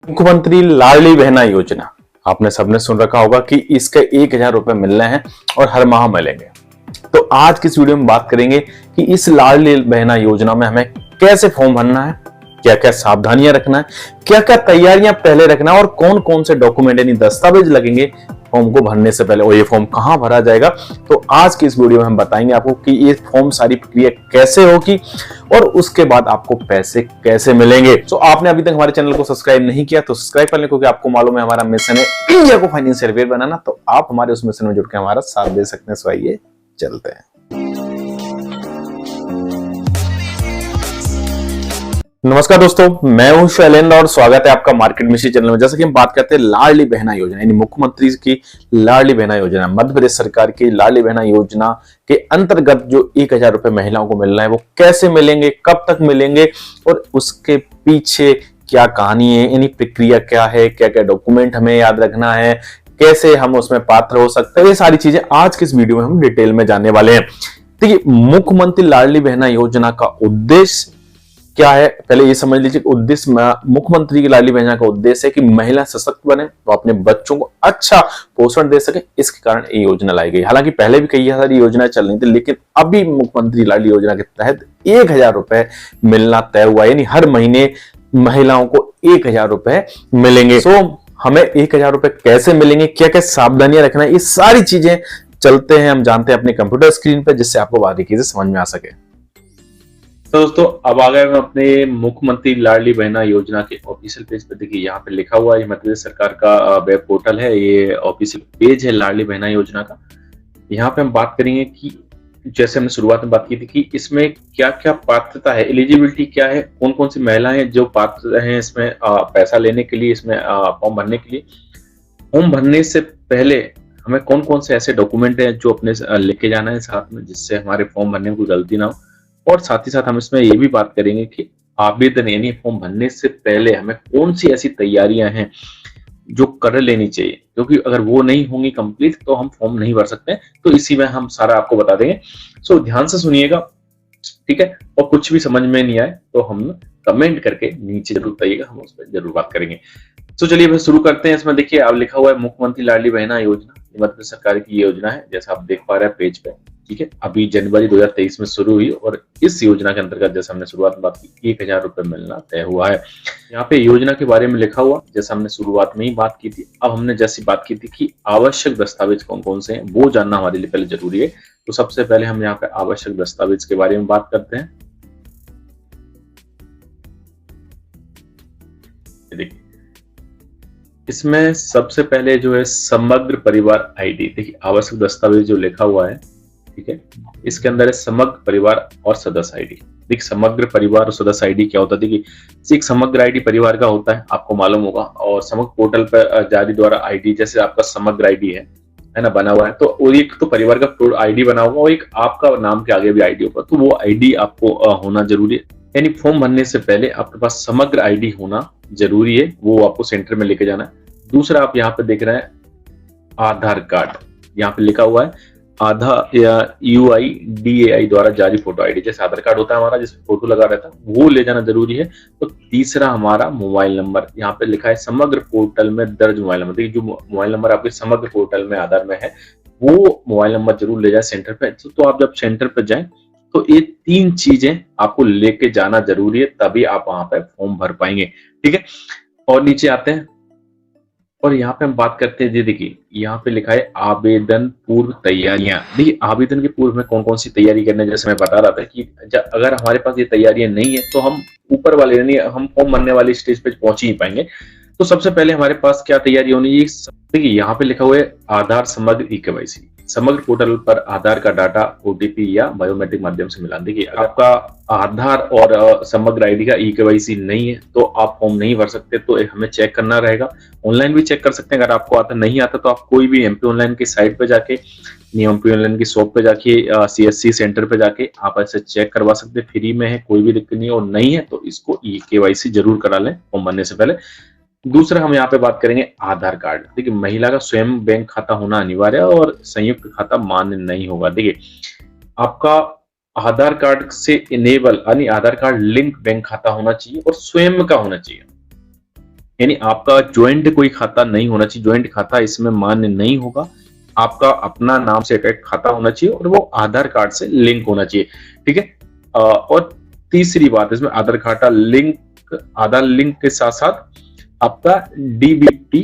मुख्यमंत्री लाडली बहना योजना आपने सबने सुन रखा होगा कि इसके 1,000 रुपए मिलने हैं और हर माह मिलेंगे। तो आज की इस वीडियो में बात करेंगे कि इस लाडली बहना योजना में हमें कैसे फॉर्म भरना है, क्या क्या सावधानियां रखना है, क्या क्या तैयारियां पहले रखना है और कौन कौन से डॉक्यूमेंट यानी दस्तावेज लगेंगे फॉर्म को भरने से पहले और ये फॉर्म कहां भरा जाएगा। तो आज की इस वीडियो में हम बताएंगे आपको कि ये फॉर्म सारी प्रक्रिया कैसे होगी और उसके बाद आपको पैसे कैसे मिलेंगे। तो आपने अभी तक हमारे चैनल को सब्सक्राइब नहीं किया तो सब्सक्राइब कर लें, क्योंकि आपको मालूम है हमारा मिशन है इंडिया को फाइनेंशियल फेयर बनाना। तो आप हमारे उस मिशन में जुड़ के हमारा साथ दे सकते हैं। सो आइए चलते हैं। नमस्कार दोस्तों, मैं हूं शैलेंद्र और स्वागत है आपका मार्केट मिशन चैनल में। जैसे कि हम बात करते हैं लाडली बहना योजना यानी मुख्यमंत्री की लाडली बहना योजना, मध्य प्रदेश सरकार की लाडली बहना योजना के अंतर्गत जो 1,000 रुपए महिलाओं को मिल रहा है वो कैसे मिलेंगे, कब तक मिलेंगे और उसके पीछे क्या कहानी है, यानी प्रक्रिया क्या है, क्या क्या डॉक्यूमेंट हमें याद रखना है, कैसे हम उसमें पात्र हो सकते हैं, ये सारी चीजें आज के इस वीडियो में हम डिटेल में जानने वाले हैं। देखिए, मुख्यमंत्री लाडली बहना योजना का उद्देश्य क्या है, पहले ये समझ लीजिए। उद्देश्य मुख्यमंत्री की लाडली बहना का उद्देश्य है कि महिला सशक्त बने, वो अपने बच्चों को अच्छा पोषण दे सके। इसके कारण ये योजना लाई गई। हालांकि पहले भी कई सारी योजनाएं चल रही थी, लेकिन अभी मुख्यमंत्री लाडली योजना के तहत 1,000 रुपए मिलना तय हुआ, यानी हर महीने महिलाओं को 1,000 रुपए मिलेंगे। तो हमें 1,000 रुपए कैसे मिलेंगे, क्या क्या सावधानियां रखना है, ये सारी चीजें चलते हैं हम जानते हैं अपने कंप्यूटर स्क्रीन पर, जिससे आपको बारीकी से समझ में आ सके। तो दोस्तों, अब आ गए हम अपने मुख्यमंत्री लाडली बहना योजना के ऑफिशियल पेज पे। देखिए, यहाँ पे लिखा हुआ है, मध्य प्रदेश सरकार का वेब पोर्टल है, ये ऑफिशियल पेज है लाडली बहना योजना का। यहाँ पे हम बात करेंगे कि जैसे हमने शुरुआत में बात की थी कि इसमें क्या क्या पात्रता है, एलिजिबिलिटी क्या है, कौन कौन सी महिलाएं जो पात्र हैं इसमें पैसा लेने के लिए, इसमें फॉर्म भरने के लिए। फॉर्म भरने से पहले हमें कौन कौन से ऐसे डॉक्यूमेंट हैं जो अपने लेके जाना है साथ में, जिससे हमारे फॉर्म भरने में कोई गलती ना हो। और साथ ही साथ हम इसमें ये भी बात करेंगे कि आवेदन यानी फॉर्म भरने से पहले हमें कौन सी ऐसी तैयारियां हैं जो कर लेनी चाहिए, क्योंकि अगर वो नहीं होंगी कंप्लीट तो हम फॉर्म नहीं भर सकते। तो इसी में हम सारा आपको बता देंगे। सो ध्यान से सुनिएगा, ठीक है। और कुछ भी समझ में नहीं आए तो हम कमेंट करके नीचे जरूर बताइएगा, हम उस पर जरूर बात करेंगे। तो चलिए फिर शुरू करते हैं। इसमें देखिए, अब लिखा हुआ है मुख्यमंत्री लाडली बहना योजना, मध्य प्रदेश सरकार की योजना है, जैसा आप देख पा रहे हैं पेज पे, ठीक है। अभी जनवरी 2023 में शुरू हुई और इस योजना के अंतर्गत जैसे हमने शुरुआत में बात की 1,000 रुपए मिलना तय हुआ है। यहाँ पे योजना के बारे में लिखा हुआ, जैसा हमने शुरुआत में ही बात की थी। अब हमने जैसी बात की थी कि आवश्यक दस्तावेज कौन कौन से हैं वो जानना हमारे लिए पहले जरूरी है। तो सबसे पहले हम यहाँ पे आवश्यक दस्तावेज के बारे में बात करते हैं। देखिए, इसमें सबसे पहले जो है समग्र परिवार आईडी। देखिए, आवश्यक दस्तावेज जो लिखा हुआ है, ठीक है, इसके अंदर है समग्र परिवार और सदस्य आईडी। देखिए, समग्र परिवार और सदस्य आईडी क्या होता है? देखिए, एक समग्र आईडी परिवार का होता है, आपको मालूम होगा, और समग्र पोर्टल पर जारी द्वारा आईडी, जैसे आपका समग्र आईडी है ना, बना हुआ है। तो और एक तो परिवार का आईडी बना हुआ और एक आपका नाम के आगे भी आईडी होगा, तो वो आईडी आपको होना जरूरी है। यानी फॉर्म भरने से पहले आपके पास समग्र आईडी होना जरूरी है, वो आपको सेंटर में लेके जाना है। दूसरा, आप यहाँ पे देख रहे हैं आधार कार्ड, यहाँ पे लिखा हुआ है आधार या UIDAI द्वारा जारी फोटो आईडी, जैसे आधार कार्ड होता है हमारा जिसमें फोटो लगा रहता है, वो ले जाना जरूरी है। तो तीसरा हमारा मोबाइल नंबर, यहाँ पे लिखा है समग्र पोर्टल में दर्ज मोबाइल नंबर। देखिए, जो मोबाइल नंबर आपके समग्र पोर्टल में आधार में है वो मोबाइल नंबर जरूर ले जाए सेंटर पे। तो आप जब सेंटर पे जाए तो ये 3 चीजें आपको लेके जाना जरूरी है, तभी आप वहां पे फॉर्म भर पाएंगे, ठीक है। और नीचे आते हैं और यहाँ पे हम बात करते हैं। देखिए, यहाँ पे लिखा है आवेदन पूर्व तैयारियां। देखिए, आवेदन के पूर्व में कौन कौन सी तैयारी करने, जैसे मैं बता रहा था कि अगर हमारे पास ये तैयारियां नहीं है तो हम ऊपर वाले यानी हम फॉर्म भरने वाली स्टेज पे पहुंच ही नहीं पाएंगे। तो सबसे पहले हमारे पास क्या तैयारी होनी चाहिए? देखिए, यहाँ पे लिखा हुआ है आधार समग्र eKYC। समग्र पोर्टल पर आधार का डाटा OTP या बायोमेट्रिक माध्यम से मिला। देखिए, आपका आधार और समग्र आईडी का eKYC नहीं है तो आप फॉर्म नहीं भर सकते। तो हमें चेक करना रहेगा, ऑनलाइन भी चेक कर सकते हैं। अगर आपको आता नहीं आता तो आप कोई भी MP ऑनलाइन की साइट पे जाके, MP ऑनलाइन की शॉप पे जाके, CSC सेंटर पे जाके आप ऐसे चेक करवा सकते हैं, फ्री में है, कोई भी दिक्कत नहीं है। और नहीं है तो इसको eKYC जरूर करा लें फॉर्म भरने से पहले। दूसरा, हम यहाँ पे बात करेंगे आधार कार्ड। देखिए, महिला का स्वयं बैंक खाता होना अनिवार्य है और संयुक्त खाता मान्य नहीं होगा। देखिए, आपका आधार कार्ड से इनेबल यानी आधार कार्ड लिंक बैंक खाता होना चाहिए और स्वयं का होना चाहिए। यानी आपका ज्वाइंट कोई खाता नहीं होना चाहिए, ज्वाइंट खाता इसमें मान्य नहीं होगा। आपका अपना नाम से एक खाता होना चाहिए और वो आधार कार्ड से लिंक होना चाहिए, ठीक है। और तीसरी बात इसमें आधार लिंक के साथ साथ आपका डीबीटी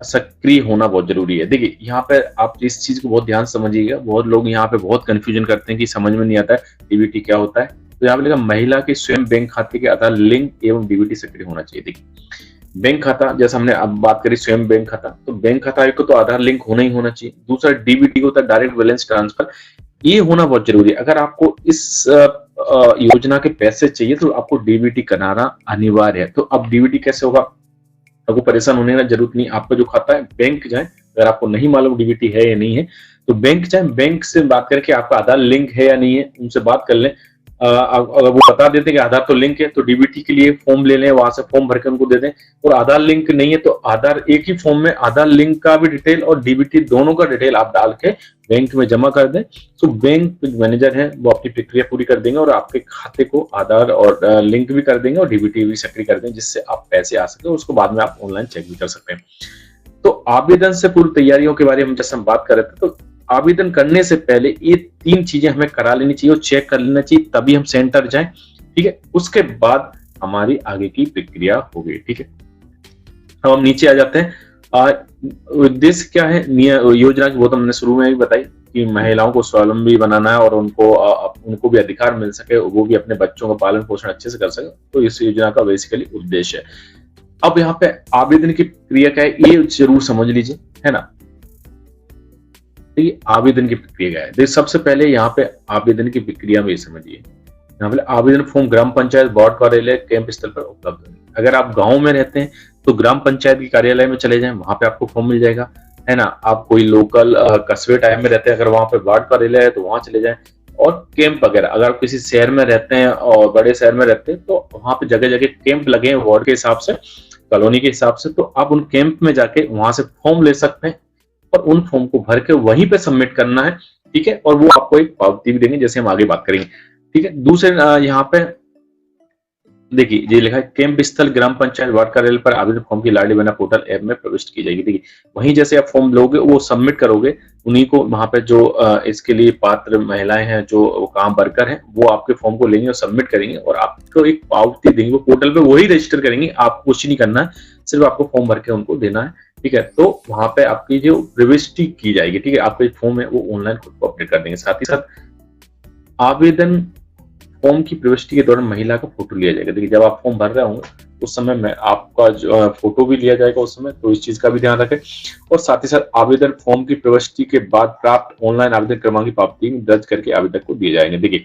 सक्रिय होना बहुत जरूरी है। देखिए यहाँ पे आप इस चीज को बहुत ध्यान से समझिएगा, बहुत लोग यहाँ पे बहुत कंफ्यूजन करते हैं कि समझ में नहीं आता है डीबीटी क्या होता है। तो यहाँ पे लिखा महिला के स्वयं बैंक खाते के आधार लिंक एवं डीबीटी सक्रिय होना चाहिए। देखिए बैंक खाता, जैसे हमने अब बात करी स्वयं बैंक खाता, तो बैंक खाता को तो आधार लिंक होना ही होना चाहिए। दूसरा डीबीटी होता है डायरेक्ट बैलेंस ट्रांसफर, ये होना बहुत जरूरी है। अगर आपको इस योजना के पैसे चाहिए तो आपको डीबीटी कराना अनिवार्य है। तो अब डीबीटी कैसे होगा, आपको परेशान होने की जरूरत नहीं। आपका जो खाता है बैंक जाए, अगर आपको नहीं मालूम डीबीटी है या नहीं है तो बैंक जाए, बैंक से बात करके आपका आधार लिंक है या नहीं है उनसे बात कर लें। अगर वो बता देते कि आधार तो लिंक है तो डीबीटी के लिए फॉर्म ले लें, वहां से फॉर्म भर के उनको दे दें। और आधार लिंक नहीं है तो आधार एक ही फॉर्म में आधार लिंक का भी डिटेल और डीबीटी दोनों का डिटेल आप डाल के बैंक में जमा कर दें। तो बैंक मैनेजर है वो अपनी प्रक्रिया पूरी कर देंगे और आपके खाते को आधार और लिंक भी कर देंगे और डीबीटी भी सक्रिय कर देंगे, जिससे आप पैसे आ सके। उसको बाद में आप ऑनलाइन चेक भी कर सकते हैं। तो आवेदन से पूर्व तैयारियों के बारे में जैसे हम बात कर रहे थे, तो आवेदन करने से पहले ये 3 चीजें हमें करा लेनी चाहिए और चेक कर लेना चाहिए, तभी हम सेंटर जाएं, ठीक है। उसके बाद हमारी आगे की प्रक्रिया होगी, ठीक है। अब हम नीचे आ जाते हैं। उद्देश्य क्या है योजना की, वो तो हमने शुरू में ही बताई कि महिलाओं को स्वावलंबी बनाना है और उनको भी अधिकार मिल सके, वो भी अपने बच्चों का पालन पोषण अच्छे से कर सके। तो इस योजना का बेसिकली उद्देश्य है। अब यहाँ पे आवेदन की प्रक्रिया क्या है ये जरूर समझ लीजिए, है ना। देखिए आवेदन की प्रक्रिया क्या है, देखिए सबसे पहले यहाँ पे आवेदन की प्रक्रिया में ये समझिए। यहाँ पे आवेदन फॉर्म ग्राम पंचायत, वार्ड कार्यालय, कैंप स्थल पर उपलब्ध है। अगर आप गांव में रहते हैं तो ग्राम पंचायत के कार्यालय में चले जाएं, वहां पे आपको फॉर्म मिल जाएगा, है ना। आप कोई लोकल कस्बे टाइप में रहते हैं, अगर वहां पे वार्ड कार्यालय है तो वहां चले जाएं। और कैंप वगैरह, अगर आप किसी शहर में रहते हैं और बड़े शहर में रहते हैं तो वहां पे जगह जगह कैंप लगे हैं वार्ड के हिसाब से, कॉलोनी के हिसाब से। तो आप उन कैंप में जाके वहां से फॉर्म ले सकते हैं और उन फॉर्म को भर के वहीं पे सबमिट करना है, ठीक है। और वो आपको एक पावती भी देंगे, जैसे हम आगे बात करेंगे, ठीक है। दूसरे यहाँ पे देखिए ये लिखा है कैंप स्थल ग्राम पंचायत वार्ड कार्यालय पर आवेदन फॉर्म की लाडली बहना पोर्टल ऐप में प्रविष्ट की जाएगी। देखिए वहीं जैसे आप फॉर्म लोगे वो सबमिट करोगे, उन्हीं को वहां पे जो इसके लिए पात्र महिलाएं हैं, जो काम वर्कर हैं, वो आपके फॉर्म को लेंगे और सबमिट करेंगे और आपको एक पावती देंगे। वो पोर्टल पे वही रजिस्टर करेंगे, आपको कुछ नहीं करना है, सिर्फ आपको फॉर्म भर के उनको देना है, ठीक है। तो वहां पे आपकी जो प्रविष्टि की जाएगी, ठीक है, आपका फॉर्म है वो ऑनलाइन खुद को अपडेट कर देंगे। साथ ही साथ आवेदन फॉर्म की प्रविष्टि के दौरान महिला का फोटो लिया जाएगा। देखिए जब आप फॉर्म भर रहे होंगे उस समय में आपका जो फोटो भी लिया जाएगा उस समय, तो इस चीज का भी ध्यान रखें। और साथ ही साथ आवेदन फॉर्म की प्रविष्टि के बाद प्राप्त ऑनलाइन आवेदन क्रमांक की पावती दर्ज करके आवेदक को दिए जाएंगे। देखिए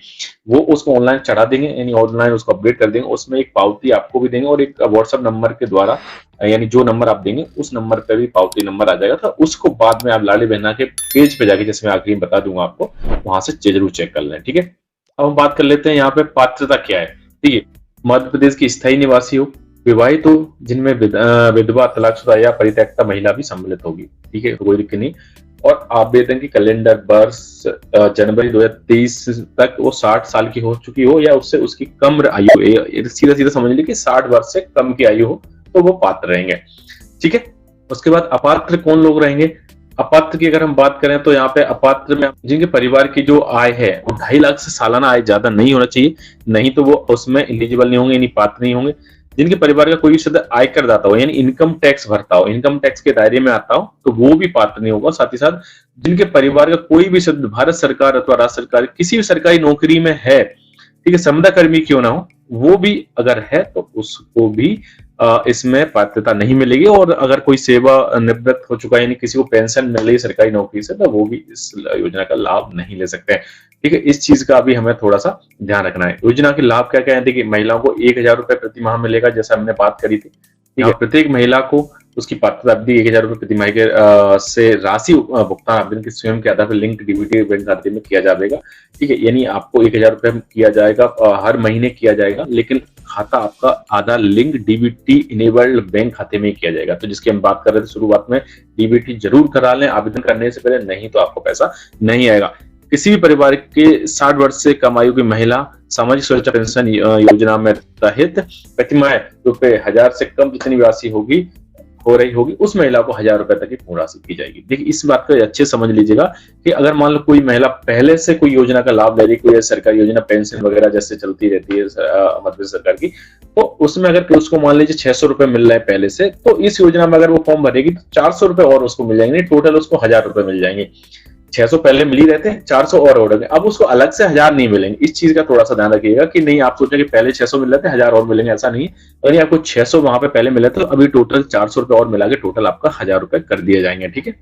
वो उसको ऑनलाइन चढ़ा देंगे, यानी ऑनलाइन उसको अपडेट कर देंगे, उसमें एक पावती आपको भी देंगे और एक व्हाट्सएप नंबर के द्वारा, यानी जो नंबर आप देंगे उस नंबर पे भी पावती नंबर आ जाएगा। तो उसको बाद में आप लाडली बहना के पेज पे जाके, जैसे मैं आखिरी में बता दूंगा आपको, वहां से जरूर चेक कर लें, ठीक है। अब हम बात कर लेते हैं यहाँ पे पात्रता क्या है, ठीक है। मध्य प्रदेश की स्थायी निवासी हो, विवाहित हो, जिनमें विधवा, तलाकशुदा या परित्यक्ता महिला भी सम्मिलित होगी, ठीक है, कोई दिक्कत नहीं। और आवेदन की कैलेंडर वर्ष जनवरी 2023 तक वो 60 साल की हो चुकी हो या उससे उसकी कम आयु, सीधा सीधा समझ लीजिए कि 60 वर्ष से कम की आयु हो तो वो पात्र रहेंगे, ठीक है। उसके बाद अपात्र कौन लोग रहेंगे। अपात्र की अगर हम बात करें तो यहाँ पे अपात्र में जिनके परिवार की जो आय है वो 2.5 लाख से सालाना आय ज्यादा नहीं होना चाहिए, नहीं तो वो उसमें एलिजिबल नहीं होंगे, यानी पात्र नहीं होंगे। जिनके परिवार का कोई भी सदस्य आयकर दाता हो, यानी इनकम टैक्स भरता हो, इनकम टैक्स के दायरे में आता हो, तो वो भी पात्र नहीं होगा। साथ ही साथ जिनके परिवार का कोई भी सदस्य भारत सरकार अथवा राज्य सरकार किसी भी सरकारी नौकरी में है, ठीक है, संविदा कर्मी क्यों ना हो, वो भी अगर है तो उसको भी इसमें पात्रता नहीं मिलेगी। और अगर कोई सेवा निवृत्त हो चुका है, यानी किसी को पेंशन मिल रही है सरकारी नौकरी से, तो वो भी इस योजना का लाभ नहीं ले सकते हैं, ठीक है। इस चीज का भी हमें थोड़ा सा ध्यान रखना है। योजना के लाभ क्या क्या है, देखिए महिलाओं को 1000 रुपए प्रति माह मिलेगा, जैसा हमने बात करी थी, ठीक है। प्रत्येक महिला को उसकी पात्रता अवधि 1000 रुपए प्रति माह के से राशि भुगतान आवेदन के स्वयं के आधार पर लिंक डीबीटी बैंक खाते में किया जाएगा, ठीक है। यानी आपको 1000 रुपए किया जाएगा, हर महीने किया जाएगा, लेकिन खाता आपका आधार लिंक डीबीटी इनेबल्ड बैंक खाते में किया जाएगा। तो जिसकी हम बात कर रहे थे शुरुआत में, डीबीटी जरूर करा लें आवेदन करने से पहले, नहीं तो आपको पैसा नहीं आएगा। किसी भी परिवार के 60 वर्ष से कम आयु की महिला सामाजिक सुरक्षा पेंशन योजना में तहत प्रतिमाह ₹1000 से कम जितनी राशि हो रही होगी उस महिला को ₹1000 तक की पूर्ण राशि की जाएगी। देखिए इस बात को अच्छे समझ लीजिएगा कि अगर मान लो कोई महिला पहले से कोई योजना का लाभ ले रही, कोई सरकारी योजना पेंशन वगैरह जैसे चलती रहती है मध्य प्रदेश सरकार की, तो उसमें अगर उसको मान लीजिए ₹600 मिल रहा है पहले से, तो इस योजना में अगर वो फॉर्म भरेगी तो ₹400 और उसको मिल जाएंगे, टोटल उसको ₹1000 मिल जाएंगे। 600 पहले मिल ही रहते हैं, 400 और हो गए, अब उसको अलग से 1000 नहीं मिलेंगे। इस चीज का थोड़ा सा ध्यान रखिएगा कि नहीं आप सोचें कि पहले 600 मिल रहे थे 1000 और मिलेंगे, ऐसा नहीं। अगर आपको 600 वहां पे पहले मिले तो अभी टोटल ₹400 और मिला के टोटल आपका ₹1000 कर दिए जाएंगे, ठीक है।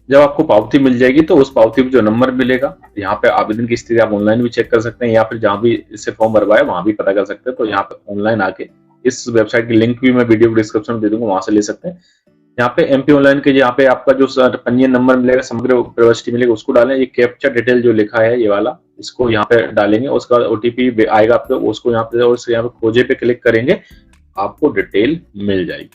जब आपको पावती मिल जाएगी तो उस पावती में जो नंबर मिलेगा, यहाँ पे आवेदन की स्थिति आप ऑनलाइन भी चेक कर सकते हैं या फिर जहां भी इससे फॉर्म भरवाया वहां भी पता कर सकते हैं। तो यहाँ पे ऑनलाइन आके इस वेबसाइट की लिंक भी मैं वीडियो डिस्क्रिप्शन में दे दूंगा, वहां से ले सकते हैं। यहाँ पे एमपी ऑनलाइन के यहाँ पे आपका जो पंजीयन नंबर मिलेगा, समग्र प्रविष्टि मिलेगी, उसको डालें। ये कैप्चा डिटेल जो लिखा है ये वाला, इसको यहाँ पे डालेंगे, उसका ओटीपी आएगा आपको, उसको यहाँ पे खोजे पे क्लिक करेंगे, आपको डिटेल मिल जाएगी।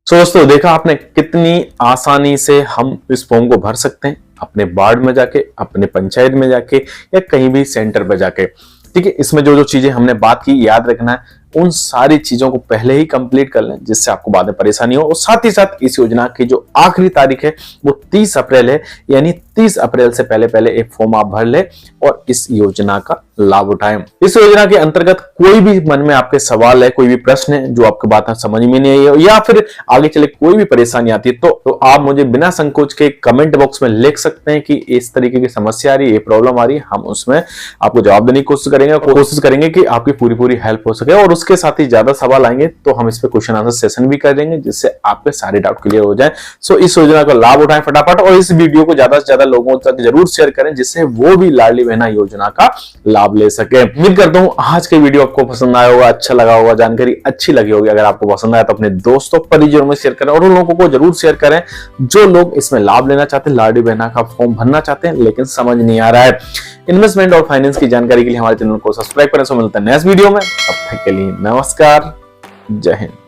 तो दोस्तों देखा आपने कितनी आसानी से हम इस फॉर्म को भर सकते हैं अपने वार्ड में जाके, अपने पंचायत में जाके या कहीं भी सेंटर पर जाके, ठीक है। इसमें जो जो चीजें हमने बात की याद रखना है, उन सारी चीजों को पहले ही कंप्लीट कर लें जिससे आपको बाद में परेशानी हो। और साथ ही साथ इस योजना की जो आखिरी तारीख है वो 30 अप्रैल है, यानी 30 अप्रैल से पहले एक फॉर्म आप भर ले और इस योजना का लाभ उठाएं। इस योजना के अंतर्गत कोई भी मन में आपके सवाल है, कोई भी प्रश्न है जो आपको बात समझ में नहीं आई या फिर आगे चले कोई भी परेशानी आती है तो आप मुझे बिना संकोच के कमेंट बॉक्स में लिख सकते हैं कि इस तरीके की समस्या आ रही है, ये प्रॉब्लम आ रही है। हम उसमें आपको जवाब देने की कोशिश करेंगे कि आपकी पूरी हेल्प हो सके। और उसके साथ ही ज्यादा सवाल आएंगे तो हम इस पे क्वेश्चन आंसर सेशन भी कर देंगे जिससे आपके सारे डाउट क्लियर हो जाए। सो इस योजना का लाभ उठाएं फटाफट और इस वीडियो को ज्यादा से ज्यादा लोगों तक जरूर शेयर करें जिससे वो भी लाडली बहना योजना का लाभ ले सके। उम्मीद करता हूं आज के वीडियो आपको पसंद आया होगा, अच्छा लगा होगा, जानकारी अच्छी लगी होगी। अगर आपको पसंद आया तो अपने दोस्तों परिजनों में शेयर करें और उन लोगों को जरूर शेयर करें जो लोग इसमें लाभ लेना चाहते हैं, लाडली बहना का फॉर्म भरना चाहते हैं लेकिन समझ नहीं आ रहा है। इन्वेस्टमेंट और फाइनेंस की जानकारी के लिए हमारे चैनल को सब्सक्राइब करें। मिलते हैं नेक्स्ट वीडियो में, तब तक के लिए नमस्कार, जय हिंद।